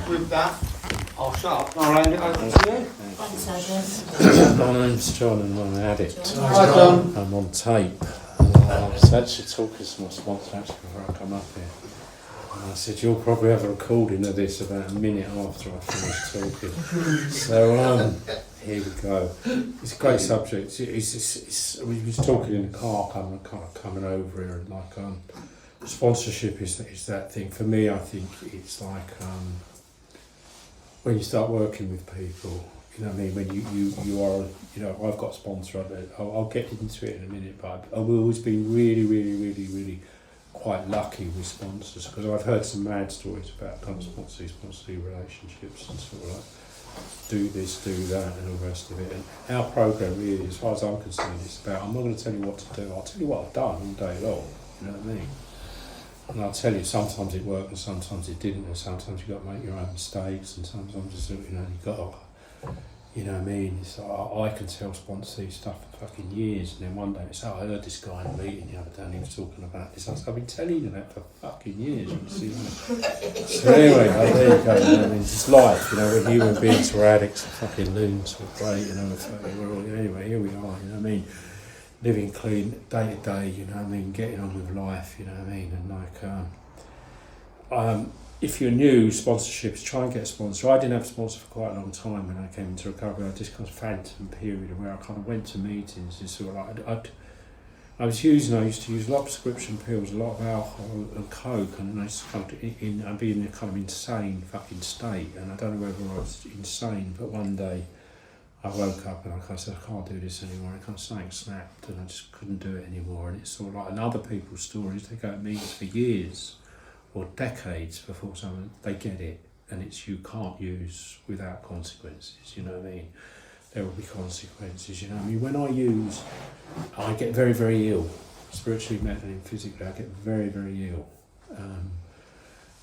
with that, I'll shut up and I'll hand it over to you. Thanks, Adam. My name's John and I'm an addict. Hi, John. I'm on tape. I was actually talking to my sponsor actually before I come up here. And I said, you'll probably have a recording of this about a minute after I finish talking. So, here we go. It's a great subject. We was talking in the car coming over here, and like, sponsorship is that thing. For me, I think it's like, when you start working with people, you know what I mean, when you are, you know, I've got a sponsor, I'll get into it in a minute, but I've always been really quite lucky with sponsors, because I've heard some mad stories about kind of sponsor relationships and sort of like, do this, do that, and all the rest of it. And our program really, as far as I'm concerned, is about, I'm not going to tell you what to do, I'll tell you what I've done all day long, you know what I mean? And I'll tell you, sometimes it worked and sometimes it didn't, and sometimes you've got to make your own mistakes, and sometimes it's, you know, you've got to, you know what I mean? It's like, I can tell sponsors stuff for fucking years, and then one day it's, I heard this guy in a meeting the other day and he was talking about this. I said, I've been telling you that for fucking years. You see that? So anyway, there you go. You know, I mean, it's life, you know, when human beings were addicts and fucking loons, we're great, you know, we're all, anyway, here we are, you know what I mean? Living clean day to day, you know what I mean, getting on with life, you know what I mean, and like, if you're new, sponsorships, try and get a sponsor. I didn't have a sponsor for quite a long time when I came into recovery. I just kind of phantom period where I kind of went to meetings and sort of like, I used to use a lot of prescription pills, a lot of alcohol and coke, and I used to come to I'd be in a kind of insane fucking state, and I don't know whether I was insane, but one day I woke up and I said, I can't do this anymore, and kind of something snapped and I just couldn't do it anymore. And it's sort of like, and other people's stories, they go to meetings for years or decades before someone, they get it, and it's, you can't use without consequences, you know what I mean? There will be consequences, you know what I mean? When I use, I get very ill, spiritually, mentally and physically, I get very ill.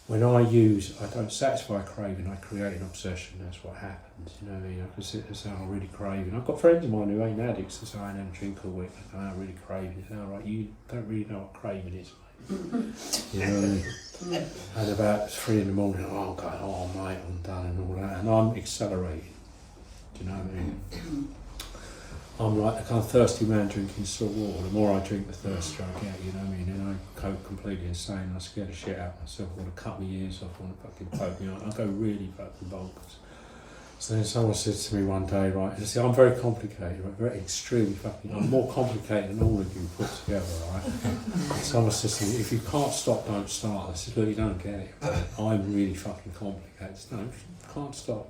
When I use, I don't satisfy a craving, I create an obsession, that's what happens, you know what I mean? I can sit there and say, I'm really craving. I've got friends of mine who ain't addicts, they say, I don't drink all week, I go, I'm really craving. They say, all right, you don't really know what craving is, mate. You know what I mean? And about 3 in the morning, I'm going, oh mate, I'm done and all that, and I'm accelerating, do you know what I mean? I'm like a kind of thirsty man drinking salt water. The more I drink, the thirstier I get, you know what I mean? And I go completely insane, I scare the shit out of myself, I want to cut my ears off, I want to fucking poke me on, I go really fucking bonkers. So then someone said to me one day, right, and see, I'm very complicated, I'm very extremely fucking, I'm more complicated than all of you put together, right? Someone said to me, if you can't stop, don't start. I said, look, you don't get it, right? I'm really fucking complicated. No, if you can't stop.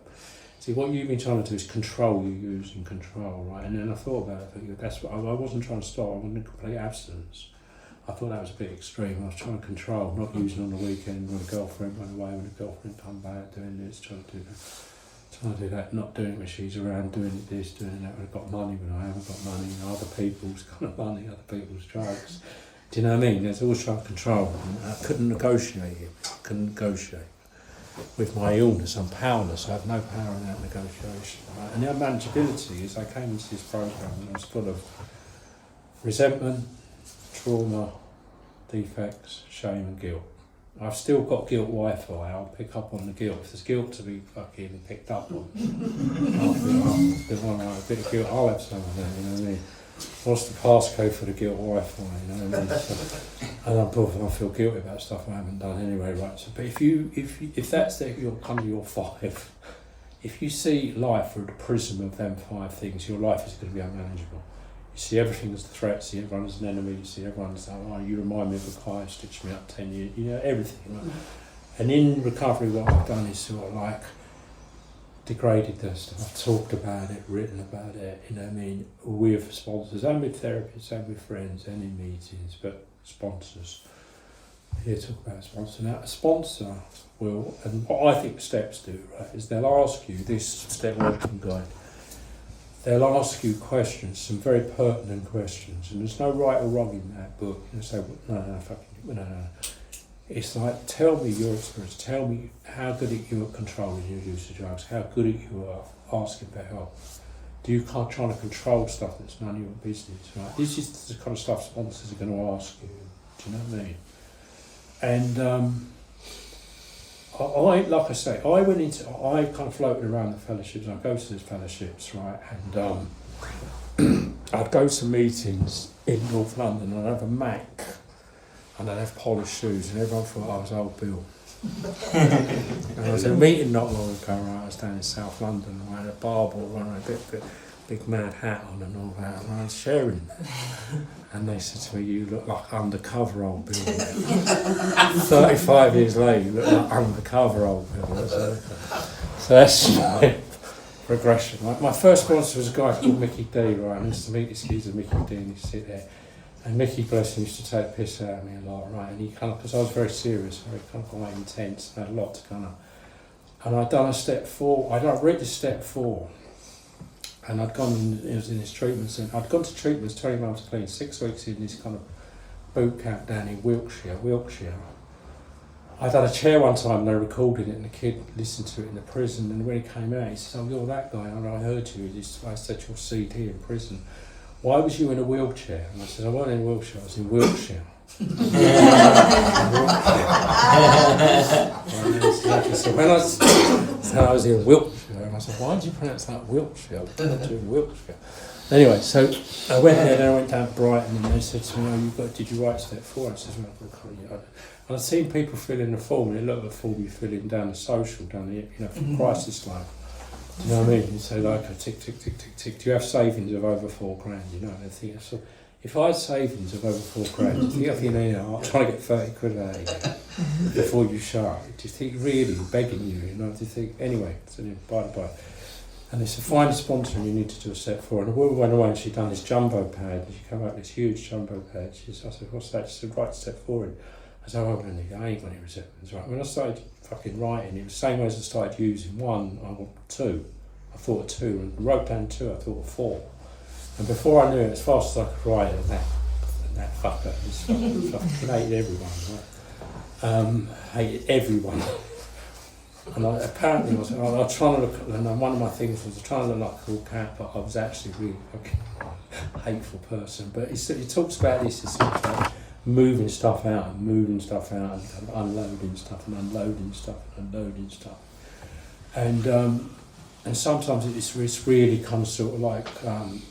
See, what you've been trying to do is control your use and control, right? And then I thought about it, I think that's what, I wasn't trying to stop, I wanted complete abstinence. I thought that was a bit extreme. I was trying to control, not using on the weekend when a girlfriend went away, when a girlfriend come back, doing this, trying to do that, not doing it when she's around, doing this, doing that, when I've got money, when I haven't got money, you know, other people's kind of money, other people's drugs. Do you know what I mean? There's always trying to control, and I couldn't negotiate it. I couldn't negotiate. With my illness, I'm powerless, I have no power in that negotiation. Right? And the unmanageability is, I came into this program and I was full of resentment, trauma, defects, shame and guilt. I've still got guilt Wi-Fi, I'll pick up on the guilt. If there's guilt to be fucking picked up on, a bit of guilt, I'll have some of that, you know what I mean? What's the passcode for the guilt Wi-Fi, you know what I mean? And I feel guilty about stuff I haven't done anyway, right? So, but if that's your kind of your 5, if you see life through the prism of them 5 things, your life is going to be unmanageable. You see everything as a threat, see everyone as an enemy, you see everyone as, oh, you remind me of a guy who stitched me up 10 years, you know, everything. Right? And in recovery, what I've done is sort of like degraded the stuff. I've talked about it, written about it, you know what I mean, with sponsors and with therapists and with friends and in meetings, but sponsors. Here to talk about a sponsor. Now, a sponsor will, and what I think steps do, right, is they'll ask you, this step welcome guide, they'll ask you questions, some very pertinent questions, and there's no right or wrong in that book. You say, no. It's like, tell me your experience, tell me how good at you at controlling your use of drugs, how good at you are asking for help. Do you can't try to control stuff that's none of your business, right? This is the kind of stuff sponsors are going to ask you, do you know what I mean? And like I say, I kind of floated around the fellowships. I go to these fellowships, right, and I'd go to meetings in North London, and I'd have a Mac, and I'd have polished shoes, and everyone thought I was old Bill. And I was at a meeting not long ago, right, I was down in South London, and I had a barber running a big mad hat on and all that, and I was sharing. And they said to me, you look like undercover old Bill. 35 years later, you look like undercover old Bill. So that's my progression. My first sponsor was a guy called Mickey D, right? I used to meet this geezer, Mickey D, and he'd sit there. And Mickey, bless him, used to take piss out of me a lot, right? And he kind of, because I was very serious, very kind of quite intense, and had a lot to kind of. And I'd done a step 4, I'd read step 4. And I'd gone, it was in his treatment centre, I'd gone to treatments 20 months clean, 6 weeks in this kind of boot camp down in Wiltshire. I'd had a chair one time and they recorded it and the kid listened to it in the prison, and when he came out he said, oh, you're that guy, and I heard you, I said your CD in prison. Why was you in a wheelchair? And I said, I wasn't in a wheelchair, I was in Wiltshire. So when I was in Wiltshire, and I said, why did you pronounce that Wiltshire? I was in Wiltshire. Anyway, so I went there, then I went down to Brighton, and they said to me, oh, did you write step 4? I said, well, and I'd seen people fill in the form, and it looked like the form you fill in down the social, down the, for crisis line. Do you know what I mean? You say, like, tick, tick, tick, tick, tick. Do you have savings of over $4,000? You know, I think so. If I had savings of over $4,000, do you think, I'm trying to get 30 quid out of you before you shut? Do you think really begging you? Do you think, anyway, so by the by. And they said, find a sponsor and you need to do a step 4. And the woman went away and she'd done this jumbo pad, and she came out with this huge jumbo pad. I said, what's that? She said, write step 4 in. I said, oh, I ain't got any resentments, right? When I started fucking writing, it was the same way as I started using 1, I want 2. I thought of 2, and wrote down 2, I thought of 4. And before I knew it, as fast as I could write it, that fucker, fucking hated everyone, right? Hated everyone. And apparently I was trying to look, and one of my things was trying to look like a cool cat, but I was actually really fucking hateful person. But he talks about this, it's sort of like moving stuff out, and kind of unloading stuff, and unloading stuff, and unloading stuff. And sometimes it's really kind of sort of like,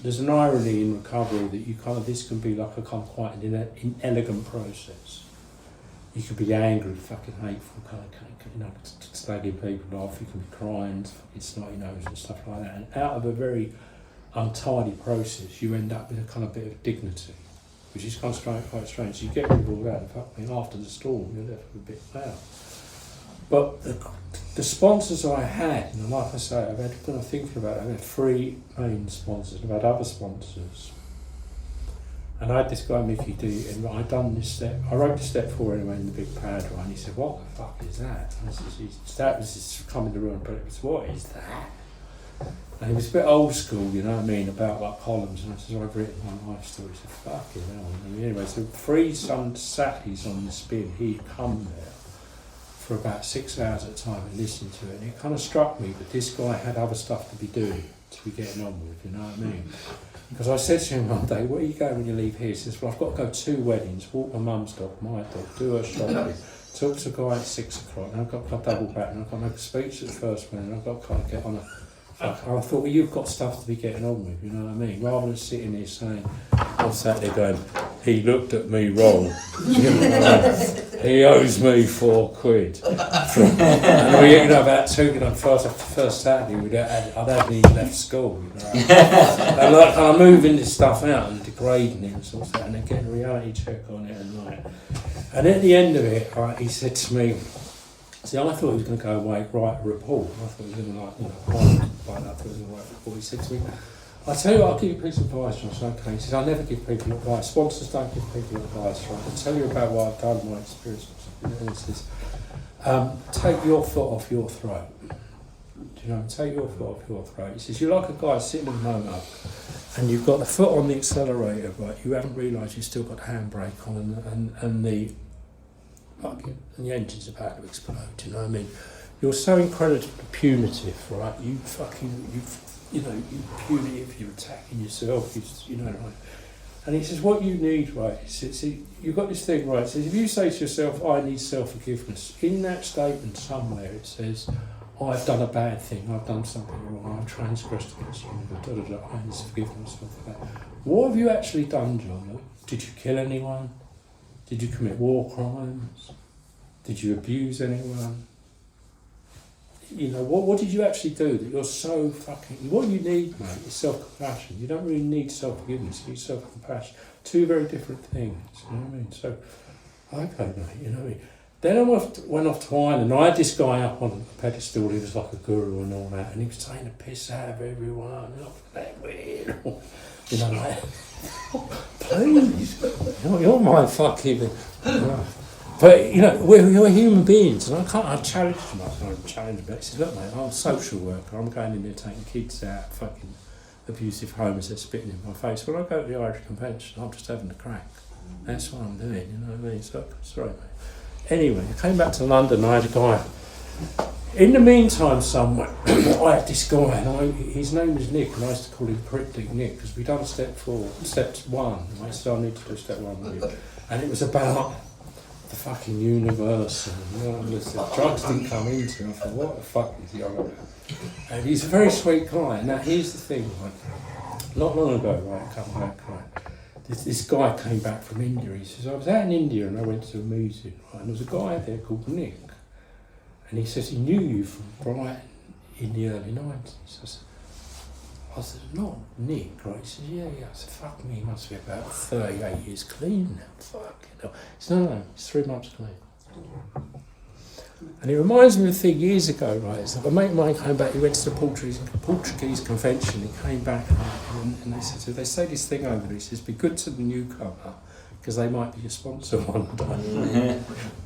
there's an irony in recovery that you kind of, this can be like a kind of quite an inelegant process. You could be angry, fucking hateful, kind of slagging people off, you can be crying, fucking snotty nose and stuff like that. And out of a very untidy process, you end up with a kind of bit of dignity, which is kind of quite strange. So you get rid of all that, and fucking after the storm, you're left with a bit loud. But the sponsors I had, and like I say, I've had, when I'm thinking about it, I've had 3 main sponsors, I've had other sponsors. And I had this guy, Mickey D, and I'd done this step, I wrote the step 4 anyway in the big pad, and he said, what the fuck is that? And I said, that was just come in the room, but it was, what is that? And he was a bit old school, you know what I mean, about like columns, and I said, I've written my life story. He said, fucking hell. And anyway, so 3 Saturdays on the spin, he'd come there for about 6 hours at a time and listen to it, and it kind of struck me that this guy had other stuff to be doing, to be getting on with, you know what I mean? Because I said to him one day, where are you going when you leave here? He says, well, I've got to go to 2 weddings, walk my mum's dog, my dog, do her shopping, talk to a guy at 6 o'clock, and I've got to double back, and I've got to make a speech at the first one, and I've got to kind of get on a... I thought, well, you've got stuff to be getting on with, you know what I mean? Rather than sitting there saying, I sat there going, he looked at me wrong. He owes me 4 quid. And we, about 2, first Saturday, I'd hadn't even left school, you know. And like, I'm moving this stuff out and degrading it and sort of that, and then getting a reality check on it and like. And at the end of it, he said to me, see, I thought he was going to go away, write a report. I thought he was going to, like, I thought he was going to write a report. He said to me, I tell you what, I'll give you a piece of advice. I said, okay. He said, I never give people advice. Sponsors don't give people advice, right? I'll tell you about what I've done, my experience. And he says, take your foot off your throat. Do you know, take your foot off your throat. He says, you're like a guy sitting in a motor and you've got the foot on the accelerator, but you haven't realised you've still got the handbrake on and the engine's about to explode, you know what I mean? You're so incredibly punitive, right? You're punitive, you're attacking yourself, you know, right? And he says, what you need, right, you've got this thing, right, it says, if you say to yourself, I need self-forgiveness, in that statement somewhere it says, I've done a bad thing, I've done something wrong, I've transgressed against you, I need to forgive myself for that. What have you actually done, John? Did you kill anyone? Did you commit war crimes? Did you abuse anyone? You know, what did you actually do that you're so fucking... What you need, mate, is self-compassion. You don't really need self-forgiveness, you need self-compassion. Two very different things, you know what I mean? So, okay, mate, you know what I mean? Then I went off to Ireland, and I had this guy up on a pedestal, he was like a guru and all that, and he was taking the piss out of everyone, that weird, you know, like, please, you're my fucking... But, you know, we're human beings, and I challenged him, I challenged him, he said, look mate, I'm a social worker, I'm going in there taking kids out, fucking abusive homes, they're spitting in my face. When I go to the Irish Convention, I'm just having a crack. That's what I'm doing, you know what I mean? So, sorry mate. Anyway, I came back to London, I had a guy. In the meantime, somewhere, I had this guy, and his name was Nick, and I used to call him Cryptic Nick, because we'd done step 1, and I said, I need to do step 1 with you. And it was about the fucking universe, and you know, listen, drugs didn't come into it. I thought, what the fuck is he on about? And he's a very sweet guy. Now, here's the thing, right? Not long ago, right, I come back, right? This guy came back from India. He says, I was out in India and I went to a meeting, right, and there was a guy there called Nick. And he says he knew you from Brighton in the early 90s. I said, not Nick, right? He says, yeah. I said, fuck me, he must be about 38 years clean now. Fuck it. He said, no, he's 3 months clean. And it reminds me of a thing years ago, right? It's like a mate of mine came back, he went to the Portuguese convention, he came back and they say this thing over there, he says, be good to the newcomer, because they might be your sponsor one day.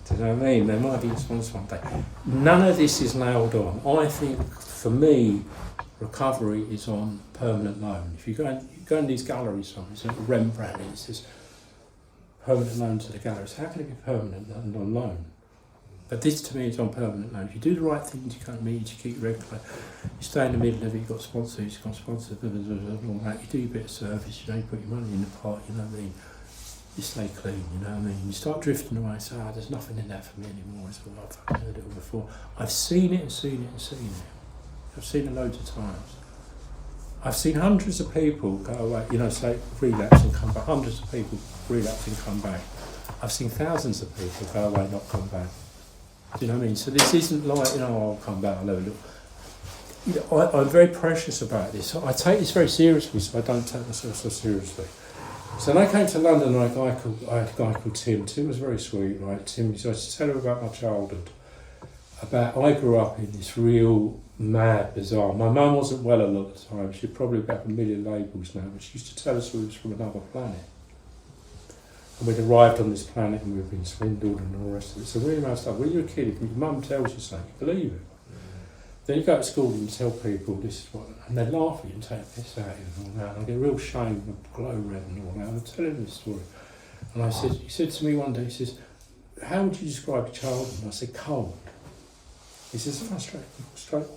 Do you know what I mean? They might be your sponsor one day. None of this is nailed on. I think, for me, recovery is on permanent loan. If you go in these galleries, Rembrandt, it says, permanent loan to the galleries. How can it be permanent and on loan? But this to me is on permanent loan. If you do the right things, you can't meet, you keep regular, you stay in the middle of it, you've got sponsors, all that, you do your bit of service, you know, you put your money in the pot, you know what I mean? You stay clean, you know what I mean? You start drifting away, say, there's nothing in that for me anymore, it's all I've fucking heard it all before. I've seen it and seen it and seen it. I've seen it loads of times. I've seen hundreds of people go away, you know, say relapse and come back, hundreds of people relapse and come back. I've seen thousands of people go away and not come back. Do you know what I mean? So this isn't like, you know, I'll come back, I'll have a look. You know, I'm very precious about this. I take this very seriously, so I don't take myself so seriously. So when I came to London, I had a guy called Tim. Tim was very sweet, right? Tim, so I used to tell him about my childhood. I grew up in this real mad bazaar. My mum wasn't well a lot of the time. She'd probably got a million labels now, but she used to tell us we was from another planet. And we'd arrived on this planet and we'd been swindled and all the rest of it. So really nice stuff. When you're a kid, if your mum tells you something, you believe it. Then you go to school and tell people this is what, and they laugh at you and take the piss out of you and all that. And I get real shame and glow red and all that. And I'm telling this story. And he said to me one day, he says, how would you describe your childhood? And I said, cold. He says, straight.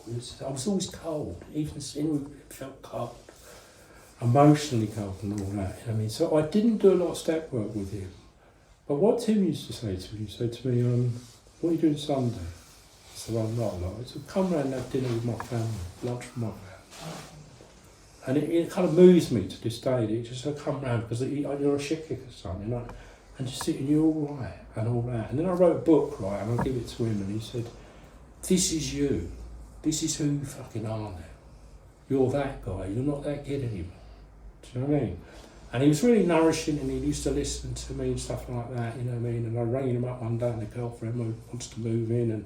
He says, I was always cold. Even in it felt cold. Emotionally cold and all that. You know what I mean? So I didn't do a lot of step work with him. But what Tim used to say to me, he said to me, what are you doing Sunday? I said, well, not a lot. He said, come round and have dinner with my family, lunch with my family. And it kind of moves me to this day. It just said, come round, because you're a shit kicker, son, you know, and just sit and you're all right, and all that. And then I wrote a book, right, and I give it to him, and he said, this is you. This is who you fucking are now. You're that guy. You're not that kid anymore. Do you know what I mean? And he was really nourishing, and he used to listen to me and stuff like that, you know what I mean? And I rang him up one day, and the girlfriend wants to move in, and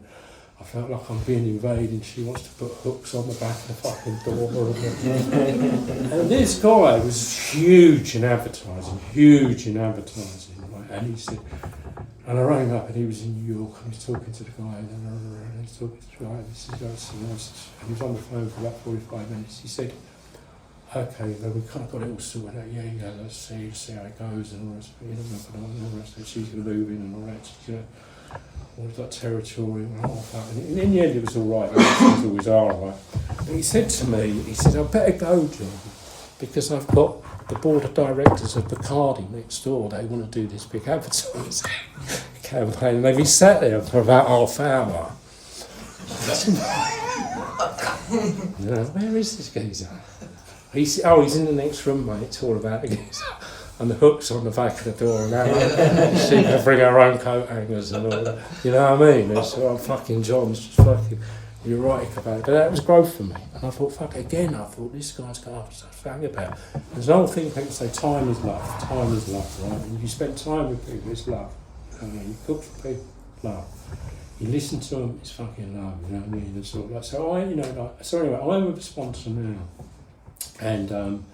I felt like I'm being invaded, and she wants to put hooks on the back of the fucking door. And this guy was huge in advertising, right? And he said, and I rang up, and he was in New York, and he was talking to the guy, and he was talking to the guy, and he was on the phone for about 45 minutes. He said, okay, then we kind of got it all sorted out. Yeah, let's see how it goes and all the rest of it. You know, and all the rest of it. She's going to move in and all that. She's going to, all that territory and all that. And in the end, it was all right. Things always are, right? But he said to me, he said, I better go, John. because I've got the board of directors of Bacardi next door. They want to do this big advertising campaign, and they've been sat there for about half hour. You know, where is this geezer? He's in the next room, mate. It's all about the geezer. And the hook's on the back of the door, and now she can bring her own coat hangers and all that. You know what I mean? It's fucking John's just fucking neurotic about it. But that was growth for me. And I thought, fuck, again, I thought, this guy's got something about it. There's an old thing people say, time is love, right? And if you spend time with people, it's love. I mean, you cook for people, love. You listen to them, it's fucking love, you know what I mean? It's sort of like, so anyway, I'm with a sponsor now. And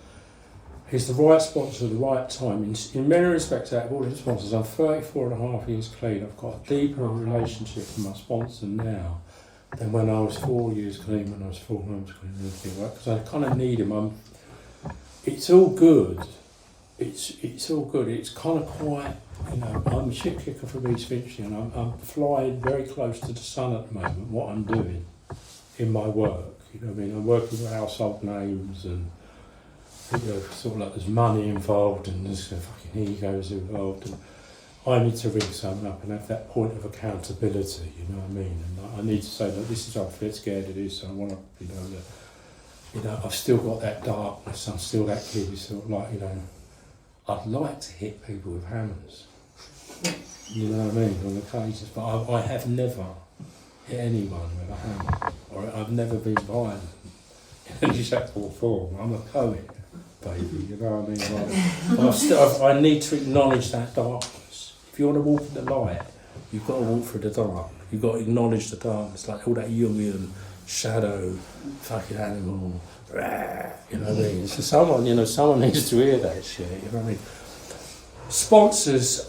he's the right sponsor at the right time. In many respects, out of all his sponsors, I'm 34 and a half years clean. I've got a deeper relationship with my sponsor now than when I was 4 years clean, when I was 4 months clean, because I kind of need him. It's all good. It's all good. It's kind of quite, you know, I'm a shit kicker from East Finchley, and I'm flying very close to the sun at the moment, what I'm doing in my work. You know what I mean? I'm working with household names, and you know, sort of like there's money involved and there's fucking egos involved, and I need to ring someone up and have that point of accountability, you know what I mean? And I need to say that this is, I'm scared of this, I want to, you know, I've still got that darkness, I'm still that kid who's sort of like, you know, I'd like to hit people with hammers, you know what I mean, on occasions, but I have never hit anyone with a hammer, or I've never been violent in any shape or form. I'm a poet, baby, you know what I mean? Like, I need to acknowledge that darkness. If you want to walk in the light, you've got to walk through the dark. You've got to acknowledge the darkness, like all that Jungian shadow, fucking animal, you know what I mean? So someone needs to hear that shit, you know what I mean? Sponsees,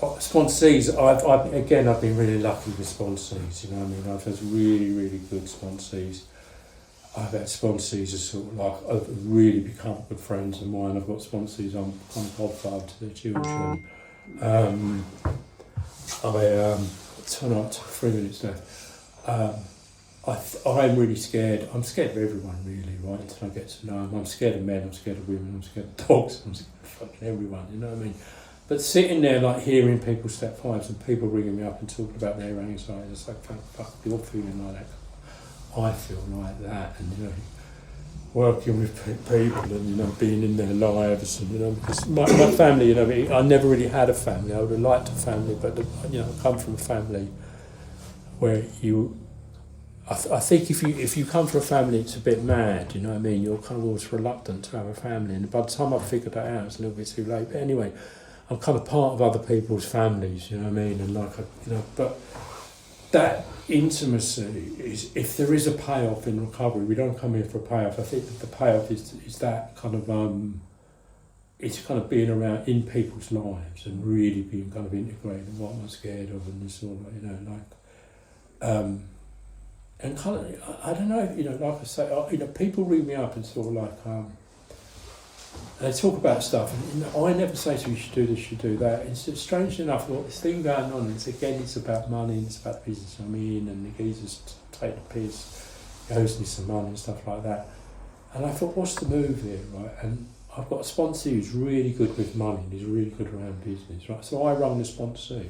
I've been really lucky with sponsees, you know what I mean? I've had really, really good sponsees. I've had sponsees who sort of like, have really become good friends of mine. I've got sponsees, I'm godfather to their children. Turn up to 3 minutes left. I'm really scared. I'm scared of everyone, really, right, until I get to know them. I'm scared of men, I'm scared of women, I'm scared of dogs, I'm scared of fucking everyone, you know what I mean? But sitting there, like, hearing people's step fives and people ringing me up and talking about their anxiety, it's like, fuck, you're feeling like that. I feel like that, and, you know, working with people and, you know, being in their lives, and, you know, because my family, you know, I never really had a family. I would have liked a family, but, you know, I come from a family where I think if you come from a family, it's a bit mad, you know what I mean? You're kind of always reluctant to have a family, and by the time I figured that out, it's a little bit too late. But anyway, I'm kind of part of other people's families, you know what I mean? And like, you know, but that intimacy is, if there is a payoff in recovery, we don't come here for a payoff. I think that the payoff is that kind of, it's kind of being around in people's lives and really being kind of integrated in what I'm scared of, and this sort of, you know, like, and kind of, I don't know, you know, like I say, you know, people ring me up and sort of like, and they talk about stuff, and, you know, I never say to you, you should do this, you should do that. It's just, strange enough, what this thing going on, it's about money, and it's about the business I'm in, and the geezers take the piss, he owes me some money and stuff like that. And I thought, what's the move here, right? And I've got a sponsor who's really good with money, and he's really good around business, right? So I rung the sponsor.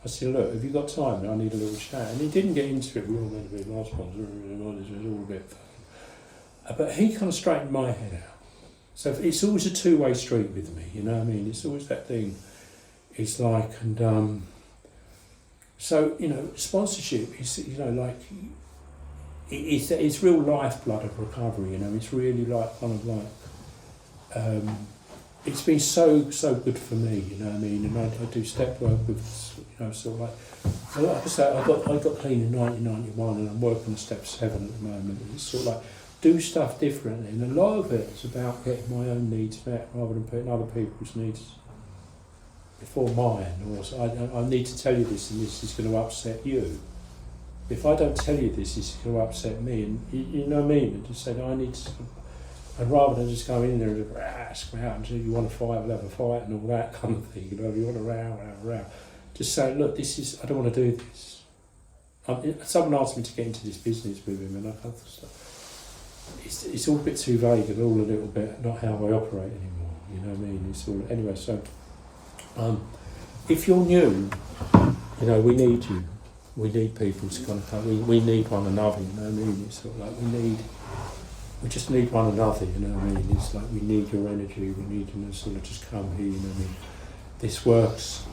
I said, look, have you got time? I need a little chat. And he didn't get into it. We all meant to be my sponsor, it was all a bit fucking. But he kind of straightened my head out. So it's always a two-way street with me, you know what I mean? It's always that thing. It's like, and so, you know, sponsorship is, you know, like, it's real lifeblood of recovery, you know. It's really like, kind of like, it's been so good for me, you know what I mean? And I do step work with, you know, sort of like I say, I got clean in 1991, and I'm working on step 7 at the moment. And it's sort of like, do stuff differently, and a lot of it is about getting my own needs met rather than putting other people's needs before mine. Or so I need to tell you this, and this is going to upset you. If I don't tell you this, it's going to upset me, and you know what I mean? And just say, I need to. And rather than just go in there and ask me out and say, you want to fight, we'll have a fight and all that kind of thing, you know, you want to row. Just say, look, I don't want to do this. Someone asked me to get into this business with him, and I kind of stuff. it's all a bit too vague and all a little bit not how I operate anymore. You know what I mean? It's all anyway. So, if you're new, you know we need you. We need people to kind of come. We need one another. You know what I mean? It's sort of like we just need one another. You know what I mean? It's like we need your energy. We need you to sort of just come here. You know what I mean? This works.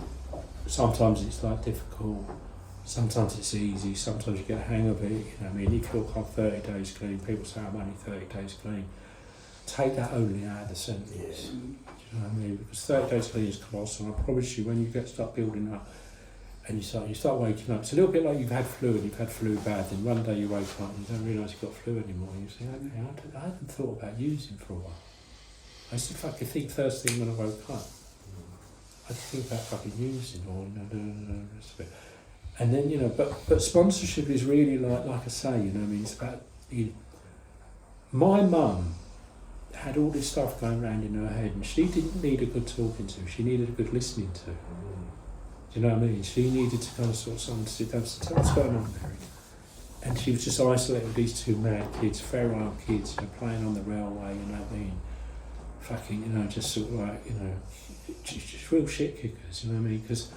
Sometimes it's like difficult. Sometimes it's easy, sometimes you get a hang of it, you know what I mean? If you're on 30 days clean, people say I'm only 30 days clean. Take that only out of the sentence. Yeah. Do you know what I mean? Because 30 days clean is colossal, and I promise you when you start building up and you start waking up, it's a little bit like you've had flu bad, and one day you wake up and you don't realise you've got flu anymore, and you say, okay, I hadn't thought about using for a while. I used to fucking think first thing when I woke up. I didn't think about fucking using or the rest of it. And then, you know, but sponsorship is really like I say, you know what I mean, it's about, my mum had all this stuff going around in her head and she didn't need a good talking to, she needed a good listening to. Do you know what I mean? She needed to kind of sort of someone to sit down and say, what's going on, Mary? And she was just isolated with these two mad kids, feral kids, you know, playing on the railway, you know what I mean? Fucking, you know, just sort of like, you know, just real shit kickers, you know what I mean? Because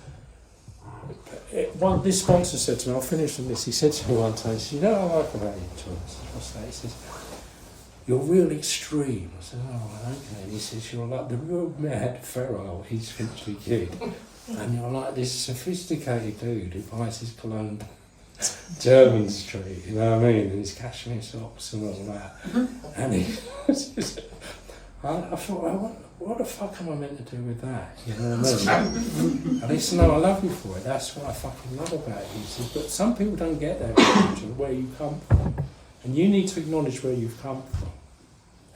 this sponsor said to me, I'll finish on this, he said to me one time, he said, you know what I like about you, Thomas? What's that? He says, you're real extreme. I said, oh, okay. He says, you're like the real mad feral East Finchley kid. And you're like this sophisticated dude who buys his cologne German Street, you know what I mean? And his cashmere socks and all that. And he I thought, what the fuck am I meant to do with that? You know what I mean? And he said, no, I love you for it. That's what I fucking love about you. He says, but some people don't get that of where you come from. And you need to acknowledge where you've come from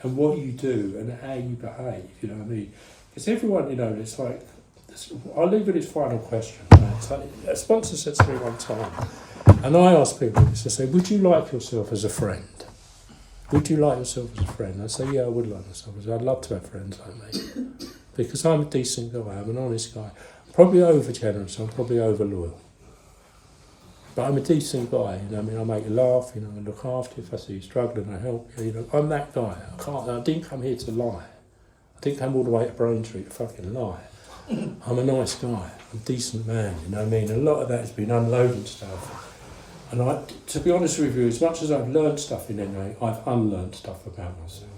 and what you do and how you behave, you know what I mean? Because everyone, you know, it's like, I'll leave it as final question. Right? So a sponsor said to me one time, and I asked people this, I say, would you like yourself as a friend? Would you like yourself as a friend? I say, yeah, I would like myself as a friend. I'd love to have friends like me. Because I'm a decent guy, I'm an honest guy. I'm probably over generous, I'm probably over loyal. But I'm a decent guy, you know what I mean? I make you laugh, you know, I look after you. If I see you struggling, I help you, you know. I'm that guy. I didn't come here to lie. I didn't come all the way to Braintree to fucking lie. I'm a nice guy, I'm a decent man, you know what I mean? A lot of that has been unloading stuff. And to be honest with you, as much as I've learned stuff in NA, I've unlearned stuff about myself.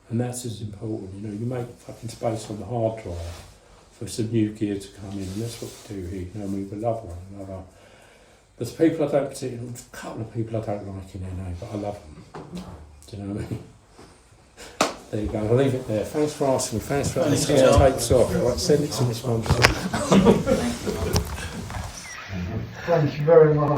And that's as important, you know, you make fucking space on the hard drive for some new gear to come in, and that's what we do here, you know, we love one another. There's people I don't particularly, a couple of people I don't like in NA, but I love them. Do you know what I mean? There you go, I'll leave it there. Thanks for asking me, thanks for asking me. Takes off, right, send it to Miss Mum. Thank you very much.